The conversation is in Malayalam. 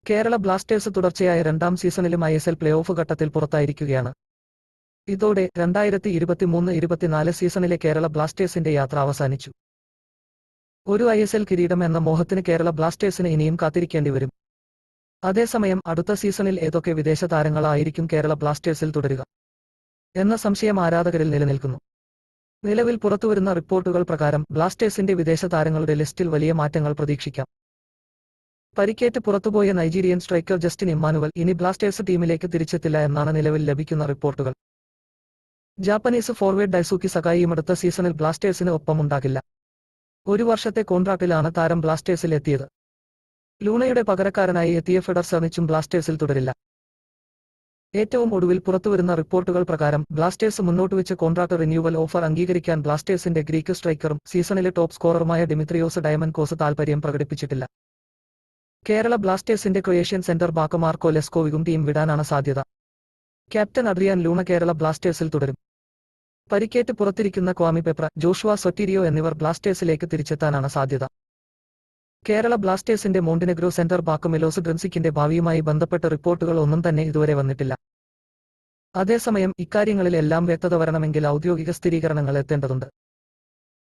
കേരള ബ്ലാസ്റ്റേഴ്സ് തുടർച്ചയായ രണ്ടാം സീസണിലും ISL പ്ലേ ഓഫ് ഘട്ടത്തിൽ പുറത്തായിരിക്കുകയാണ്. ഇതോടെ 2023-24 സീസണിലെ കേരള ബ്ലാസ്റ്റേഴ്സിന്റെ യാത്ര അവസാനിച്ചു. ഒരു ISL കിരീടം എന്ന മോഹത്തിന് കേരള ബ്ലാസ്റ്റേഴ്സിന് ഇനിയും കാത്തിരിക്കേണ്ടി വരും. അതേസമയം അടുത്ത സീസണിൽ ഏതൊക്കെ വിദേശ താരങ്ങളായിരിക്കും കേരള ബ്ലാസ്റ്റേഴ്സിൽ തുടരുക എന്ന സംശയം ആരാധകരിൽ നിലനിൽക്കുന്നു. നിലവിൽ പുറത്തുവരുന്ന റിപ്പോർട്ടുകൾ പ്രകാരം ബ്ലാസ്റ്റേഴ്സിന്റെ വിദേശ താരങ്ങളുടെ ലിസ്റ്റിൽ വലിയ മാറ്റങ്ങൾ പ്രതീക്ഷിക്കാം. പരിക്കേറ്റ് പുറത്തുപോയ നൈജീരിയൻ സ്ട്രൈക്കർ ജസ്റ്റിൻ ഇമ്മാനുവൽ ഇനി ബ്ലാസ്റ്റേഴ്സ് ടീമിലേക്ക് തിരിച്ചെത്തില്ല എന്നാണ് നിലവിൽ ലഭിക്കുന്ന റിപ്പോർട്ടുകൾ. ജാപ്പനീസ് ഫോർവേഡ് ഡൈസൂക്കി സകായിയും അടുത്ത സീസണിൽ ബ്ലാസ്റ്റേഴ്സിന് ഒപ്പമുണ്ടാകില്ല. ഒരു വർഷത്തെ കോൺട്രാക്റ്റിലാണ് താരം ബ്ലാസ്റ്റേഴ്സിൽ എത്തിയത്. ലൂണയുടെ പകരക്കാരനായി എത്തിയ ഫെഡർ സെർണിച്ചും ബ്ലാസ്റ്റേഴ്സിൽ തുടരില്ല. ഏറ്റവും ഒടുവിൽ പുറത്തുവരുന്ന റിപ്പോർട്ടുകൾ പ്രകാരം ബ്ലാസ്റ്റേഴ്സ് മുന്നോട്ടുവെച്ച കോൺട്രാക്ട് റിന്യൂവൽ ഓഫർ അംഗീകരിക്കാൻ ബ്ലാസ്റ്റേഴ്സിന്റെ ഗ്രീക്ക് സ്ട്രൈക്കറും സീസണിലെ ടോപ്പ് സ്കോററുമായ ഡിമിത്രിയോസ് ഡയമൻകോസ് താൽപര്യം പ്രകടിപ്പിച്ചിട്ടില്ല. കേരള ബ്ലാസ്റ്റേഴ്സിന്റെ ക്രൊയേഷ്യൻ സെന്റർ ബാക്ക് മാർക്കോ ലെസ്കോവികും ടീം വിടാനാണ് സാധ്യത. ക്യാപ്റ്റൻ അഡ്രിയാൻ ലൂണ കേരള ബ്ലാസ്റ്റേഴ്സിൽ തുടരും. പരിക്കേറ്റ് പുറത്തിരിക്കുന്ന ക്വാമി പെപ്ര, ജോഷുവ സൊറ്റീരിയോ എന്നിവർ ബ്ലാസ്റ്റേഴ്സിലേക്ക് തിരിച്ചെത്താനാണ് സാധ്യത. കേരള ബ്ലാസ്റ്റേഴ്സിന്റെ മോണ്ടിനെഗ്രോ സെന്റർ ബാക്ക് മിലോസ് ഡ്രിൻസിക്കിന്റെ ഭാവിയുമായി ബന്ധപ്പെട്ട റിപ്പോർട്ടുകൾ ഒന്നും തന്നെ ഇതുവരെ വന്നിട്ടില്ല. അതേസമയം ഇക്കാര്യങ്ങളിൽ എല്ലാം വ്യക്തത വരണമെങ്കിൽ ഔദ്യോഗിക സ്ഥിരീകരണങ്ങൾ എത്തേണ്ടതുണ്ട്.